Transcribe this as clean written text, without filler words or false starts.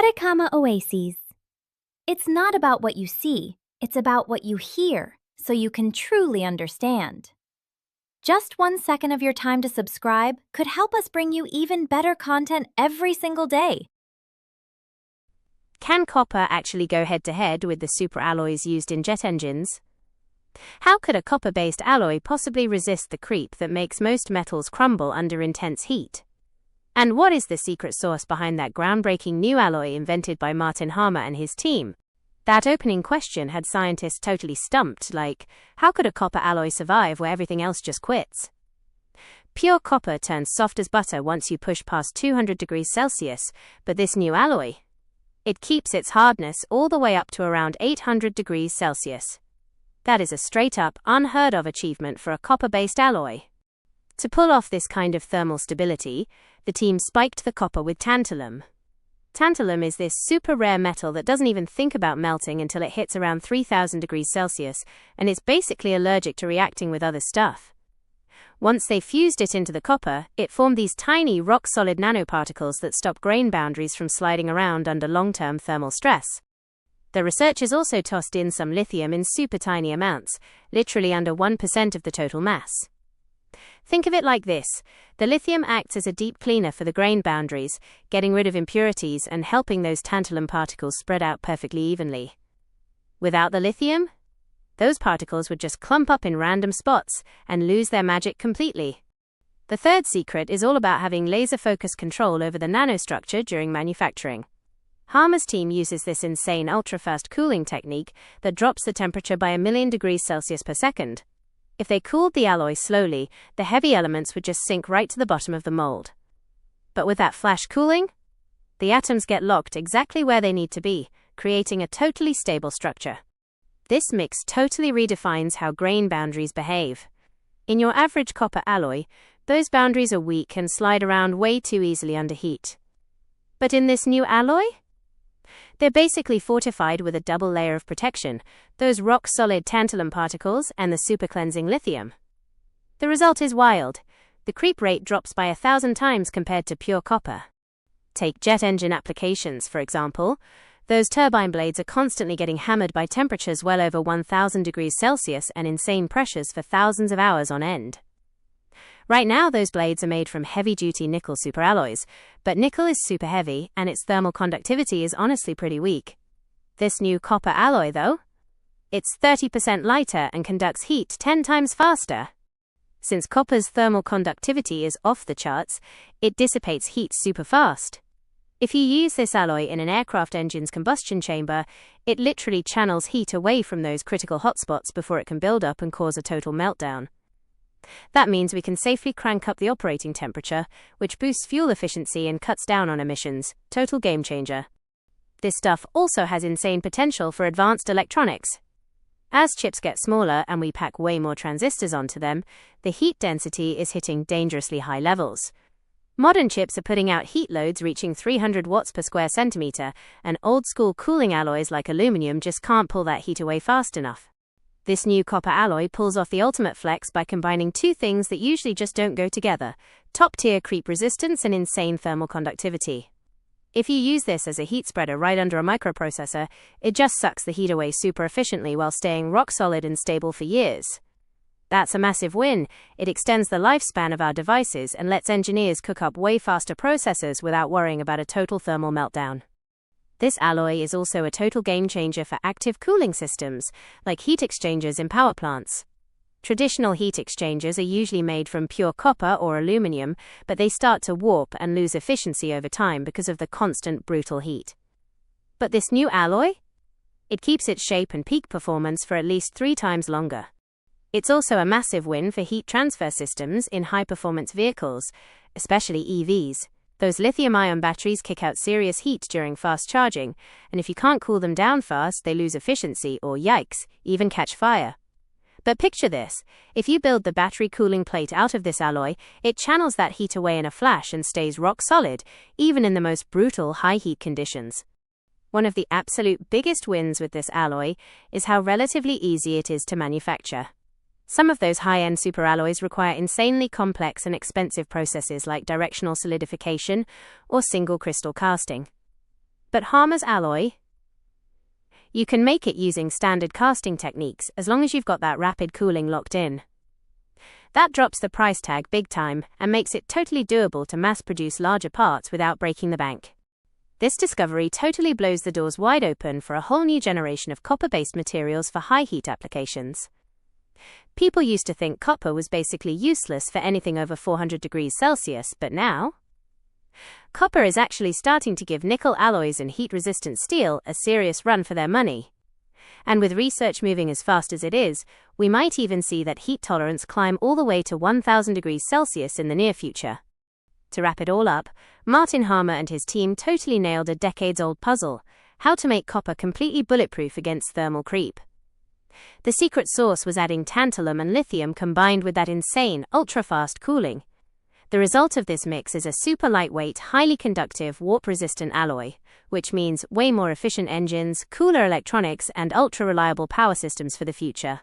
Atacama Oases. It's not about what you see, it's about what you hear, so you can truly understand. Just 1 second of your time to subscribe could help us bring you even better content every single day. Can copper actually go head-to-head with the superalloys used in jet engines? How could a copper-based alloy possibly resist the creep that makes most metals crumble under intense heat? And what is the secret sauce behind that groundbreaking new alloy invented by Martin Harmer and his team? That opening question had scientists totally stumped, like, how could a copper alloy survive where everything else just quits? Pure copper turns soft as butter once you push past 200 degrees Celsius, but this new alloy, it keeps its hardness all the way up to around 800 degrees Celsius. That is a straight-up, unheard-of achievement for a copper-based alloy. To pull off this kind of thermal stability, the team spiked the copper with tantalum. Tantalum is this super rare metal that doesn't even think about melting until it hits around 3000 degrees Celsius, and it's basically allergic to reacting with other stuff. Once they fused it into the copper, it formed these tiny rock-solid nanoparticles that stop grain boundaries from sliding around under long-term thermal stress. The researchers also tossed in some lithium in super tiny amounts, literally under 1% of the total mass. Think of it like this: the lithium acts as a deep cleaner for the grain boundaries, getting rid of impurities and helping those tantalum particles spread out perfectly evenly. Without the lithium, those particles would just clump up in random spots and lose their magic completely. The third secret is all about having laser-focused control over the nanostructure during manufacturing. Harmer's team uses this insane ultra-fast cooling technique that drops the temperature by 1,000,000 degrees Celsius per second. If they cooled the alloy slowly, the heavy elements would just sink right to the bottom of the mold. But with that flash cooling, the atoms get locked exactly where they need to be, creating a totally stable structure. This mix totally redefines how grain boundaries behave. In your average copper alloy, those boundaries are weak and slide around way too easily under heat. But in this new alloy, they're basically fortified with a double layer of protection, those rock-solid tantalum particles and the super-cleansing lithium. The result is wild. The creep rate drops by 1,000 times compared to pure copper. Take jet engine applications, for example. Those turbine blades are constantly getting hammered by temperatures well over 1,000 degrees Celsius and insane pressures for thousands of hours on end. Right now, those blades are made from heavy-duty nickel superalloys, but nickel is super heavy and its thermal conductivity is honestly pretty weak. This new copper alloy, though, it's 30% lighter and conducts heat 10 times faster. Since copper's thermal conductivity is off the charts, it dissipates heat super fast. If you use this alloy in an aircraft engine's combustion chamber, it literally channels heat away from those critical hotspots before it can build up and cause a total meltdown. That means we can safely crank up the operating temperature, which boosts fuel efficiency and cuts down on emissions. Total game changer. This stuff also has insane potential for advanced electronics. As chips get smaller and we pack way more transistors onto them, the heat density is hitting dangerously high levels. Modern chips are putting out heat loads reaching 300 watts per square centimeter, and old-school cooling alloys like aluminum just can't pull that heat away fast enough. This new copper alloy pulls off the ultimate flex by combining two things that usually just don't go together: top-tier creep resistance and insane thermal conductivity. If you use this as a heat spreader right under a microprocessor, it just sucks the heat away super efficiently while staying rock-solid and stable for years. That's a massive win. It extends the lifespan of our devices and lets engineers cook up way faster processors without worrying about a total thermal meltdown. This alloy is also a total game changer for active cooling systems, like heat exchangers in power plants. Traditional heat exchangers are usually made from pure copper or aluminum, but they start to warp and lose efficiency over time because of the constant brutal heat. But this new alloy? It keeps its shape and peak performance for at least 3 times longer. It's also a massive win for heat transfer systems in high-performance vehicles, especially EVs. Those lithium-ion batteries kick out serious heat during fast charging, and if you can't cool them down fast, they lose efficiency or, yikes, even catch fire. But picture this: if you build the battery cooling plate out of this alloy, it channels that heat away in a flash and stays rock solid, even in the most brutal high-heat conditions. One of the absolute biggest wins with this alloy is how relatively easy it is to manufacture. Some of those high-end superalloys require insanely complex and expensive processes like directional solidification or single crystal casting. But Harmer's alloy? You can make it using standard casting techniques as long as you've got that rapid cooling locked in. That drops the price tag big time and makes it totally doable to mass-produce larger parts without breaking the bank. This discovery totally blows the doors wide open for a whole new generation of copper-based materials for high-heat applications. People used to think copper was basically useless for anything over 400 degrees Celsius, but now? Copper is actually starting to give nickel alloys and heat-resistant steel a serious run for their money. And with research moving as fast as it is, we might even see that heat tolerance climb all the way to 1000 degrees Celsius in the near future. To wrap it all up, Martin Harmer and his team totally nailed a decades-old puzzle: how to make copper completely bulletproof against thermal creep. The secret sauce was adding tantalum and lithium combined with that insane, ultra-fast cooling. The result of this mix is a super lightweight, highly conductive, warp-resistant alloy, which means way more efficient engines, cooler electronics, and ultra-reliable power systems for the future.